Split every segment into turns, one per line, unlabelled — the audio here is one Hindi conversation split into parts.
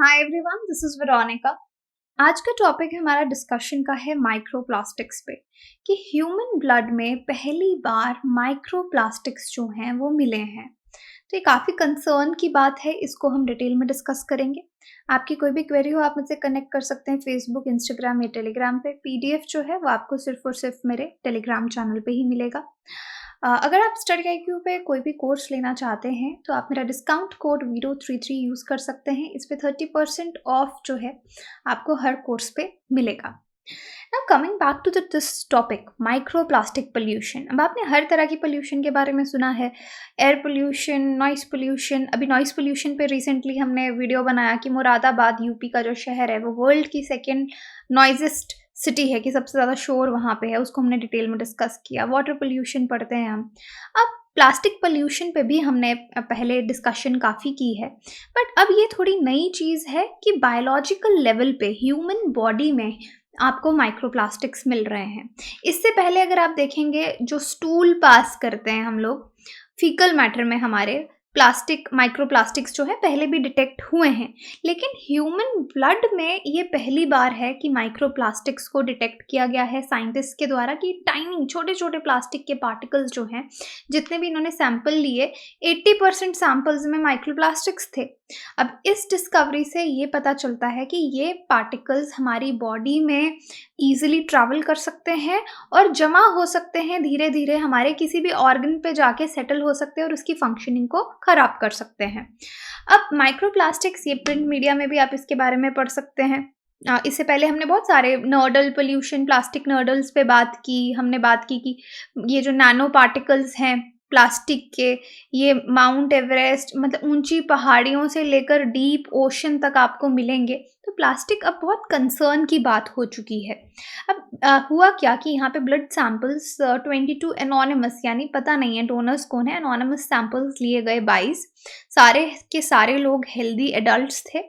Hi everyone, this is Veronica. आज का टॉपिक हमारा डिस्कशन का है माइक्रोप्लास्टिक्स पे कि ह्यूमन ब्लड में पहली बार माइक्रोप्लास्टिक्स जो हैं वो मिले हैं। तो ये काफ़ी कंसर्न की बात है, इसको हम डिटेल में डिस्कस करेंगे। आपकी कोई भी क्वेरी हो आप मुझसे कनेक्ट कर सकते हैं फेसबुक, इंस्टाग्राम या टेलीग्राम पे। पीडीएफ जो है वो आपको सिर्फ और सिर्फ मेरे टेलीग्राम चैनल पे ही मिलेगा। अगर आप स्टडी IQ पे कोई भी कोर्स लेना चाहते हैं तो आप मेरा डिस्काउंट कोड वीरो33 यूज़ कर सकते हैं। इस पे 30% ऑफ जो है आपको हर कोर्स पे मिलेगा। Now coming back to this topic, microplastic pollution. अब आपने हर तरह की पोल्यूशन के बारे में सुना है, एयर पोल्यूशन, नॉइस पोल्यूशन। अभी नॉइस पोल्यूशन पे रिसेंटली हमने वीडियो बनाया कि मुरादाबाद यूपी का जो शहर है वो वर्ल्ड की सेकेंड नॉइजेस्ट सिटी है, कि सबसे ज़्यादा शोर वहाँ पे है, उसको हमने डिटेल में डिस्कस किया। वाटर पोल्यूशन पढ़ते हैं हम। अब प्लास्टिक पोल्यूशन पे भी हमने पहले डिस्कशन काफ़ी की है, बट अब ये थोड़ी नई चीज़ है कि बायोलॉजिकल लेवल पे ह्यूमन बॉडी में आपको माइक्रोप्लास्टिक्स मिल रहे हैं। इससे पहले अगर आप देखेंगे, जो स्टूल पास करते हैं हम लोग, फीकल मैटर में हमारे माइक्रोप्लास्टिक्स जो है पहले भी डिटेक्ट हुए हैं, लेकिन ह्यूमन ब्लड में ये पहली बार है कि माइक्रोप्लास्टिक्स को डिटेक्ट किया गया है साइंटिस्ट के द्वारा कि टाइनी छोटे छोटे प्लास्टिक के पार्टिकल्स जो हैं, जितने भी इन्होंने सैंपल लिए 80% सैंपल्स में माइक्रोप्लास्टिक्स थे। अब इस डिस्कवरी से ये पता चलता है कि ये पार्टिकल्स हमारी बॉडी में ईजिली ट्रैवल कर सकते हैं और जमा हो सकते हैं, धीरे धीरे हमारे किसी भी ऑर्गन पे जाके सेटल हो सकते हैं और उसकी फंक्शनिंग को खराब कर सकते हैं। अब माइक्रोप्लास्टिक्स, ये प्रिंट मीडिया में भी आप इसके बारे में पढ़ सकते हैं। इससे पहले हमने बहुत सारे नर्डल पोल्यूशन, प्लास्टिक नर्डल्स पे बात की। हमने बात की कि ये जो नैनो पार्टिकल्स हैं प्लास्टिक के, ये माउंट एवरेस्ट, मतलब ऊंची पहाड़ियों से लेकर डीप ओशन तक आपको मिलेंगे। तो प्लास्टिक अब बहुत कंसर्न की बात हो चुकी है। अब हुआ क्या कि यहाँ पे ब्लड सैंपल्स 22 एनोनिमस, यानी पता नहीं है डोनर्स कौन है, एनोनिमस सैंपल्स लिए गए 22। सारे के सारे लोग हेल्दी एडल्ट्स थे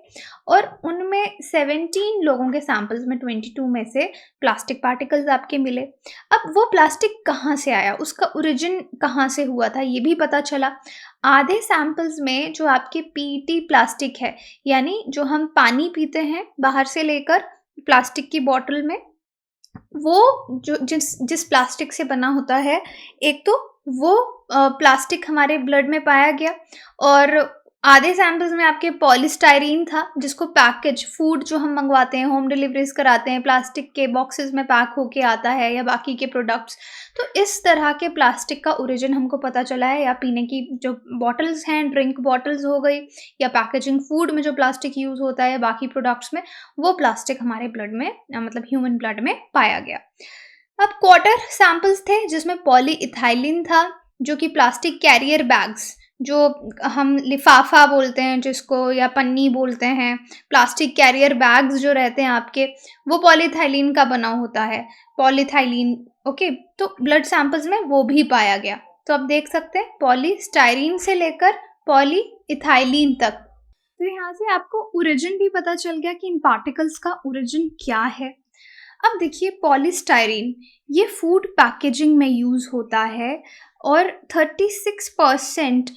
और उनमें 17 लोगों के सैंपल्स में 22 में से प्लास्टिक पार्टिकल्स आपके मिले। अब वो प्लास्टिक कहाँ से आया, उसका ओरिजिन कहाँ से हुआ था, ये भी पता चला। आधे सैंपल्स में जो आपके PET प्लास्टिक है, यानी जो हम पानी पीते हैं बाहर से लेकर प्लास्टिक की बॉटल में, वो जो जिस प्लास्टिक से बना होता है, एक तो वो प्लास्टिक हमारे ब्लड में पाया गया। और आधे सैंपल्स में आपके पॉलीस्टाइरीन था, जिसको पैकेज फूड जो हम मंगवाते हैं, होम डिलीवरीज कराते हैं, प्लास्टिक के बॉक्सेस में पैक होके आता है, या बाकी के प्रोडक्ट्स। तो इस तरह के प्लास्टिक का ओरिजिन हमको पता चला है। या पीने की जो बॉटल्स हैं, ड्रिंक बॉटल्स हो गई, या पैकेजिंग फूड में जो प्लास्टिक यूज़ होता है, बाकी प्रोडक्ट्स में, वो प्लास्टिक हमारे ब्लड में, मतलब ह्यूमन ब्लड में पाया गया। अब क्वार्टर सैंपल्स थे जिसमें पॉलीइथाइलिन था, जो कि प्लास्टिक कैरियर बैग्स, जो हम लिफाफा बोलते हैं जिसको, या पन्नी बोलते हैं, प्लास्टिक कैरियर बैग्स जो रहते हैं आपके, वो पॉलीइथाइलिन का बना होता है, पॉलीइथाइलिन। ओके, तो ब्लड सैंपल्स में वो भी पाया गया। तो आप देख सकते हैं पॉलीस्टाइरीन से लेकर पॉलीइथाइलिन तक। तो यहाँ से आपको ओरिजिन भी पता चल गया कि इन पार्टिकल्स का ओरिजिन क्या है। अब देखिए, पॉलीस्टाइरीन ये फूड पैकेजिंग में यूज़ होता है और 36%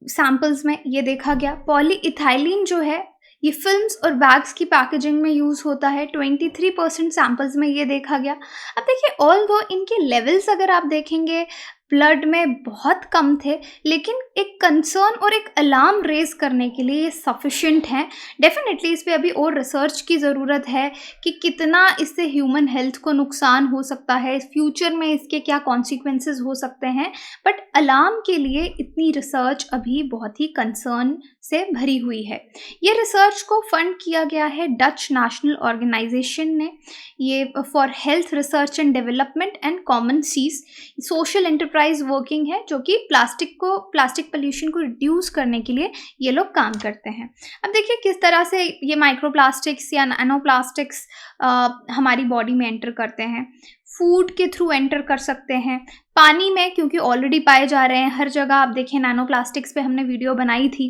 सैंपल्स में ये देखा गया। पॉलीइथाइलिन जो है ये फिल्म्स और बैग्स की पैकेजिंग में यूज़ होता है, 23% सैंपल्स में ये देखा गया। अब देखिए, ऑल दो इनके लेवल्स अगर आप देखेंगे ब्लड में बहुत कम थे, लेकिन एक कंसर्न और एक अलार्म रेज करने के लिए ये सफिशिएंट हैं। डेफिनेटली इस पे अभी और रिसर्च की ज़रूरत है कि कितना इससे ह्यूमन हेल्थ को नुकसान हो सकता है, फ्यूचर में इसके क्या कॉन्सिक्वेंसेस हो सकते हैं, बट अलार्म के लिए इतनी रिसर्च अभी बहुत ही कंसर्न से भरी हुई है। ये रिसर्च को फंड किया गया है डच नेशनल ऑर्गेनाइजेशन ने, ये for health research and development and Common Seas social enterprise working है, जो कि प्लास्टिक पोल्यूशन को रिड्यूस करने के लिए ये लोग काम करते हैं। अब देखिए किस तरह से ये माइक्रोप्लास्टिक्स या नैनो प्लास्टिक्स हमारी बॉडी में एंटर करते हैं। फूड के थ्रू एंटर कर सकते हैं, पानी में क्योंकि ऑलरेडी पाए जा रहे हैं हर जगह, आप देखें नैनो प्लास्टिक्स पे हमने वीडियो बनाई थी,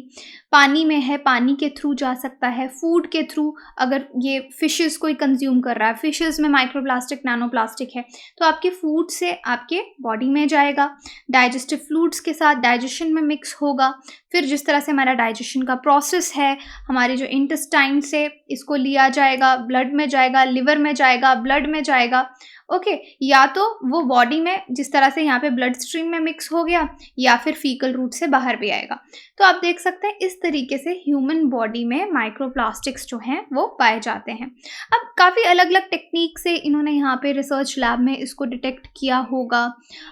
पानी में है, पानी के थ्रू जा सकता है, फूड के थ्रू, अगर ये फिशेस कोई कंज्यूम कर रहा है, फिशेस में माइक्रोप्लास्टिक नैनो प्लास्टिक है, तो आपके फूड से आपके बॉडी में जाएगा, डाइजेस्टिव फ्लूइड्स के साथ डाइजेशन में मिक्स होगा, फिर जिस तरह से हमारा डाइजेशन का प्रोसेस है, हमारे जो इंटेस्टाइन से इसको लिया जाएगा, ब्लड में जाएगा, लिवर में जाएगा, ब्लड में जाएगा, ओके या तो वो बॉडी में जिस तरह से यहाँ पे ब्लड स्ट्रीम में मिक्स हो गया, या फिर फीकल रूट से बाहर भी आएगा। तो आप देख सकते हैं इस तरीके से ह्यूमन बॉडी में माइक्रोप्लास्टिक्स जो हैं वो पाए जाते हैं। अब काफ़ी अलग अलग टेक्निक से इन्होंने यहाँ पे रिसर्च लैब में इसको डिटेक्ट किया होगा।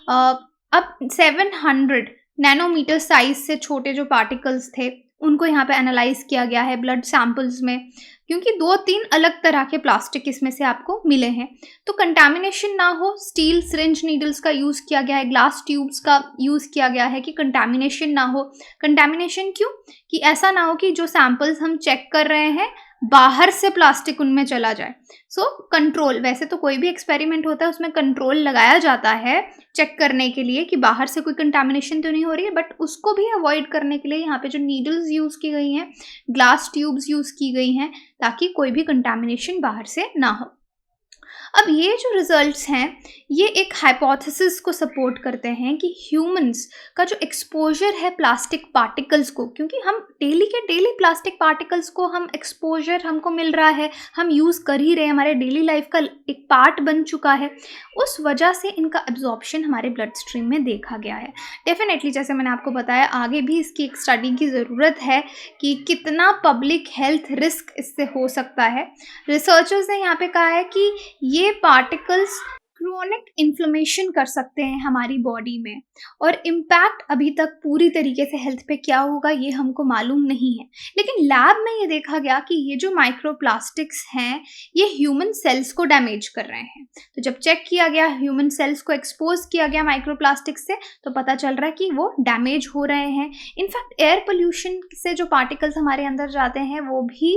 अब 700 नैनोमीटर साइज से छोटे जो पार्टिकल्स थे उनको यहाँ पे एनालाइज किया गया है ब्लड सैंपल्स में, क्योंकि 2-3 अलग तरह के प्लास्टिक इसमें से आपको मिले हैं, तो कंटामिनेशन ना हो, स्टील सिरिंज नीडल्स का यूज़ किया गया है, ग्लास ट्यूब्स का यूज़ किया गया है कि कंटामिनेशन ना हो। कंटामिनेशन क्यों? कि ऐसा ना हो कि जो सैंपल्स हम चेक कर रहे हैं बाहर से प्लास्टिक उनमें चला जाए। सो कंट्रोल, वैसे तो कोई भी एक्सपेरिमेंट होता है उसमें कंट्रोल लगाया जाता है चेक करने के लिए कि बाहर से कोई कंटामिनेशन तो नहीं हो रही है, बट उसको भी अवॉइड करने के लिए यहाँ पे जो नीडल्स यूज़ की गई हैं, ग्लास ट्यूब्स यूज़ की गई हैं, ताकि कोई भी कंटामिनेशन बाहर से ना हो। अब ये जो रिजल्ट्स हैं ये एक हाइपोथेसिस को सपोर्ट करते हैं कि ह्यूमंस का जो एक्सपोजर है प्लास्टिक पार्टिकल्स को, क्योंकि हम डेली के डेली प्लास्टिक पार्टिकल्स को हम एक्सपोजर हमको मिल रहा है, हम यूज़ कर ही रहे हैं, हमारे डेली लाइफ का एक पार्ट बन चुका है, उस वजह से इनका एब्जॉर्प्शन हमारे ब्लड स्ट्रीम में देखा गया है। डेफिनेटली जैसे मैंने आपको बताया आगे भी इसकी एक स्टडी की ज़रूरत है कि कितना पब्लिक हेल्थ रिस्क इससे हो सकता है। रिसर्चर्स ने यहाँ पे कहा है कि ये पार्टिकल्स क्रोनिक इन्फ्लेमेशन कर सकते हैं हमारी बॉडी में, और इम्पैक्ट अभी तक पूरी तरीके से हेल्थ पे क्या होगा ये हमको मालूम नहीं है। लेकिन लैब में ये देखा गया कि ये जो माइक्रोप्लास्टिक्स हैं ये ह्यूमन सेल्स को डैमेज कर रहे हैं। तो जब चेक किया गया, ह्यूमन सेल्स को एक्सपोज किया गया माइक्रोप्लास्टिक से, तो पता चल रहा है कि वो डैमेज हो रहे हैं। इनफैक्ट एयर पोल्यूशन से जो पार्टिकल्स हमारे अंदर जाते हैं वो भी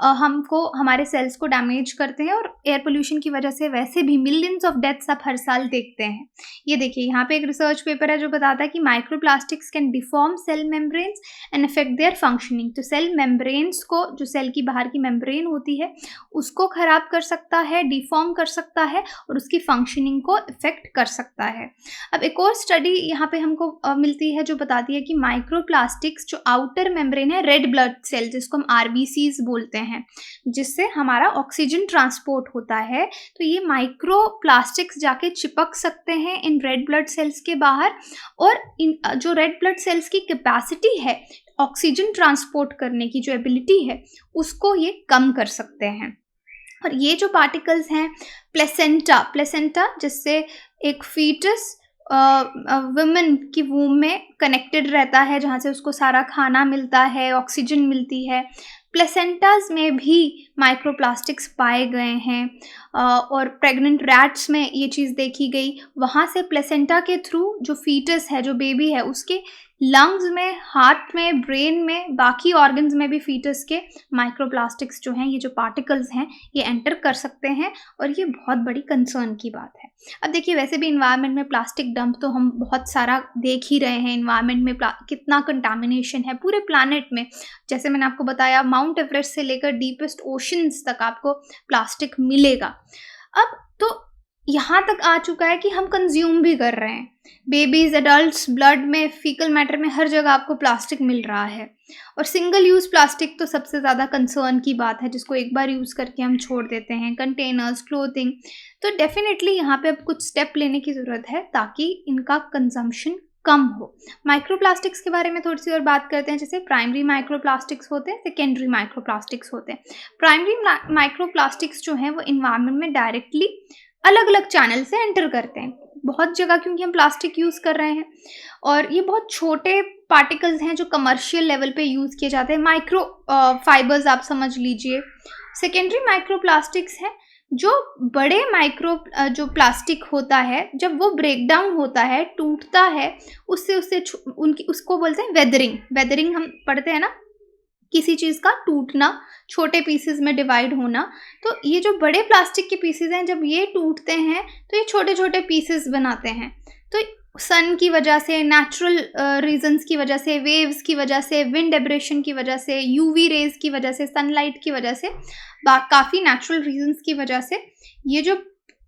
हमको हमारे सेल्स को डैमेज करते हैं, और एयर पोल्यूशन की वजह से वैसे भी मिलियंस ऑफ डेथ्स आप हर साल देखते हैं। ये देखिए यहाँ पे एक रिसर्च पेपर है जो बताता है कि microplastics can deform cell membranes and affect their functioning. तो सेल मेम्ब्रेन्स को, जो सेल की बाहर की मेम्ब्रेन होती है उसको खराब कर सकता है, डिफॉर्म कर सकता है, और उसकी फंक्शनिंग को इफेक्ट कर सकता है। अब एक और स्टडी यहाँ पे हमको मिलती है जो बताती है कि माइक्रोप्लास्टिक्स जो आउटर मेम्ब्रेन है, रेड ब्लड सेल जिसको हम RBCs बोलते हैं, जिससे हमारा ऑक्सीजन ट्रांसपोर्ट होता है, तो ये माइक्रोप्लास्टिक्स जाके चिपक सकते हैं इन रेड ब्लड सेल्स के बाहर, और इन जो रेड ब्लड सेल्स की कैपेसिटी है ऑक्सीजन ट्रांसपोर्ट करने की, जो एबिलिटी है, उसको ये कम कर सकते हैं। और ये जो पार्टिकल्स हैं प्लेसेंटा जिससे एक फीटस वुमेन की वूम में कनेक्टेड रहता है, जहाँ से उसको सारा खाना मिलता है, ऑक्सीजन मिलती है, प्लेसेंटाज में भी माइक्रोप्लास्टिक्स पाए गए हैं, और प्रेग्नेंट रैट्स में ये चीज़ देखी गई। वहाँ से प्लेसेंटा के थ्रू जो फीटस है, जो बेबी है, उसके लंग्स में, हार्ट में, ब्रेन में, बाकी ऑर्गन्स में भी फीटस के माइक्रोप्लास्टिक्स जो हैं, ये जो पार्टिकल्स हैं, ये एंटर कर सकते हैं, और ये बहुत बड़ी कंसर्न की बात है। अब देखिए वैसे भी इन्वायरमेंट में प्लास्टिक डंप तो हम बहुत सारा देख ही रहे हैं, इन्वायरमेंट में कितना कंटामिनेशन है पूरे प्लानट में। जैसे मैंने आपको बताया माउंट एवरेस्ट से लेकर डीपेस्ट ओशंस तक आपको प्लास्टिक मिलेगा। अब तो यहाँ तक आ चुका है कि हम कंज्यूम भी कर रहे हैं, बेबीज, एडल्ट्स, ब्लड में, फीकल मैटर में, हर जगह आपको प्लास्टिक मिल रहा है। और सिंगल यूज़ प्लास्टिक तो सबसे ज़्यादा कंसर्न की बात है, जिसको एक बार यूज़ करके हम छोड़ देते हैं, कंटेनर्स, क्लोथिंग। तो डेफिनेटली यहाँ पे अब कुछ स्टेप लेने की ज़रूरत है ताकि इनका कंजम्पशन कम हो। माइक्रोप्लास्टिक्स के बारे में थोड़ी सी और बात करते हैं। जैसे प्राइमरी माइक्रोप्लास्टिक्स होते हैं, सेकेंडरी माइक्रोप्लास्टिक्स होते हैं। प्राइमरी माइक्रोप्लास्टिक्स जो हैं वो इन्वायरमेंट में डायरेक्टली अलग अलग चैनल से एंटर करते हैं बहुत जगह, क्योंकि हम प्लास्टिक यूज़ कर रहे हैं, और ये बहुत छोटे पार्टिकल्स हैं जो कमर्शियल लेवल पे यूज़ किए जाते हैं, माइक्रो फाइबर्स आप समझ लीजिए। सेकेंडरी माइक्रोप्लास्टिक्स हैं जो बड़े जो प्लास्टिक होता है, जब वो ब्रेक डाउन होता है, टूटता है, उससे उसको बोलते हैं वेदरिंग। वेदरिंग हम पढ़ते हैं ना, किसी चीज़ का टूटना, छोटे पीसेस में डिवाइड होना। तो ये जो बड़े प्लास्टिक के पीसेस हैं, जब ये टूटते हैं तो ये छोटे छोटे पीसेस बनाते हैं। तो सन की वजह से, नेचुरल रीजंस की वजह से, वेव्स की वजह से, विंड एब्रेशन की वजह से, यूवी रेज की वजह से, सनलाइट की वजह से, काफ़ी नेचुरल रीजंस की वजह से ये जो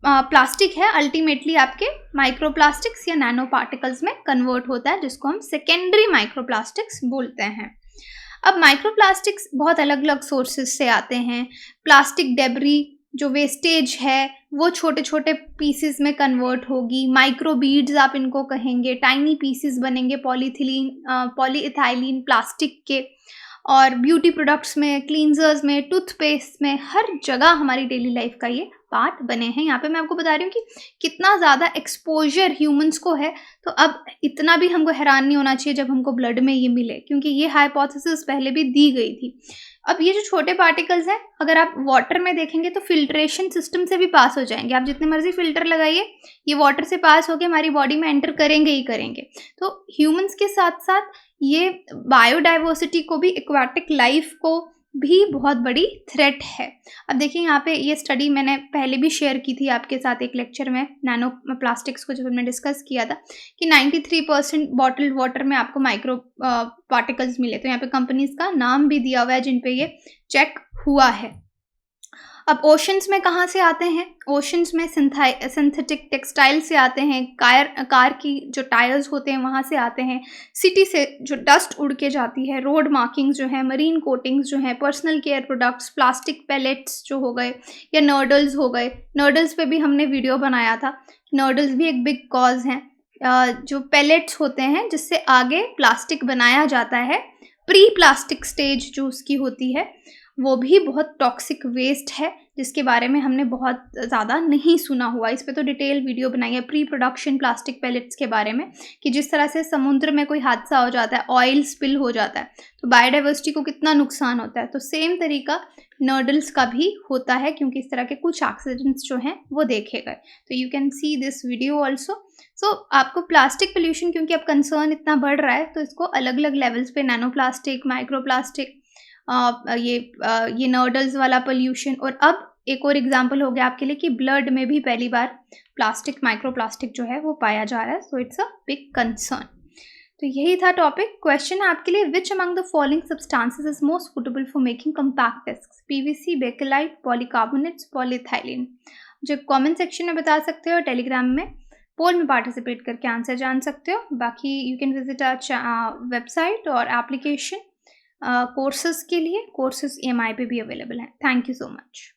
प्लास्टिक है अल्टीमेटली आपके माइक्रोप्लास्टिक्स या नैनो पार्टिकल्स में कन्वर्ट होता है, जिसको हम सेकेंडरी माइक्रोप्लास्टिक्स बोलते हैं। अब माइक्रोप्लास्टिक्स बहुत अलग अलग सोर्सेज से आते हैं। प्लास्टिक डेब्री जो वेस्टेज है वो छोटे छोटे पीसेस में कन्वर्ट होगी, माइक्रो बीड्स आप इनको कहेंगे, टाइनी पीसेस बनेंगे पॉलीइथाइलीन प्लास्टिक के, और ब्यूटी प्रोडक्ट्स में, क्लींजर्स में, टूथपेस्ट में, हर जगह हमारी डेली लाइफ का ये पार्ट बने हैं। यहाँ पे मैं आपको बता रही हूँ कि कितना ज़्यादा एक्सपोजर ह्यूमंस को है, तो अब इतना भी हमको हैरान नहीं होना चाहिए जब हमको ब्लड में ये मिले, क्योंकि ये हाइपोथेसिस पहले भी दी गई थी। अब ये जो छोटे पार्टिकल्स हैं, अगर आप वाटर में देखेंगे तो फिल्ट्रेशन सिस्टम से भी पास हो जाएंगे। आप जितने मर्जी फिल्टर लगाइए, ये वाटर से पास होकर हमारी बॉडी में एंटर करेंगे ही करेंगे। तो ह्यूमंस के साथ साथ ये बायोडाइवर्सिटी को भी, एक्वाटिक लाइफ को भी बहुत बड़ी थ्रेट है। अब देखिए यहाँ पे ये स्टडी मैंने पहले भी शेयर की थी आपके साथ एक लेक्चर में, नैनो प्लास्टिक्स को जब हमने डिस्कस किया था, कि 93% बॉटल्ड वाटर में आपको माइक्रो पार्टिकल्स मिले। तो यहाँ पे कंपनीज का नाम भी दिया हुआ है जिन पे ये चेक हुआ है। अब ओशंस में कहाँ से आते हैं? ओशंस में सिंथेटिक टेक्सटाइल से आते हैं, कार की जो टायर्स होते हैं वहाँ से आते हैं, सिटी से जो डस्ट उड़ के जाती है, रोड मार्किंग्स जो है, मरीन कोटिंग्स जो हैं, personal care products, plastic pellets जो हो गए, या नर्डल्स हो गए। नर्डल्स पे भी हमने वीडियो बनाया था। नर्डल्स भी एक बिग कॉज हैं। जो पैलेट्स होते हैं जिससे आगे प्लास्टिक बनाया जाता है, प्री प्लास्टिक स्टेज जो उसकी होती है, वो भी बहुत टॉक्सिक वेस्ट है, जिसके बारे में हमने बहुत ज़्यादा नहीं सुना हुआ। इस पे तो डिटेल वीडियो बनाई है प्री प्रोडक्शन प्लास्टिक पैलेट्स के बारे में, कि जिस तरह से समुद्र में कोई हादसा हो जाता है, ऑयल स्पिल हो जाता है, तो बायोडाइवर्सिटी को कितना नुकसान होता है। तो सेम तरीका नर्डल्स का भी होता है, क्योंकि इस तरह के कुछ एक्सीडेंट्स जो हैं वो देखे गए। तो you can see this video also. So आपको प्लास्टिक पोल्यूशन, क्योंकि अब कंसर्न इतना बढ़ रहा है, तो इसको अलग अलग लेवल्स पे, नैनो प्लास्टिक, माइक्रो प्लास्टिक, ये नर्डल्स वाला पोल्यूशन, और अब एक और एग्जांपल हो गया आपके लिए कि ब्लड में भी पहली बार प्लास्टिक, माइक्रो प्लास्टिक जो है वो पाया जा रहा है। So it's a big concern. तो यही था टॉपिक। क्वेश्चन है आपके लिए, which among the following substances is most suitable for making compact discs? PVC, bakelite, polycarbonates, polyethylene? मुझे कमेंट सेक्शन में बता सकते हो, टेलीग्राम में पोल में पार्टिसिपेट करके आंसर जान सकते हो। बाकी you can visit our website और एप्लीकेशन कोर्सेज के लिए। कोर्सेज EMI पे भी अवेलेबल हैं। Thank you so much.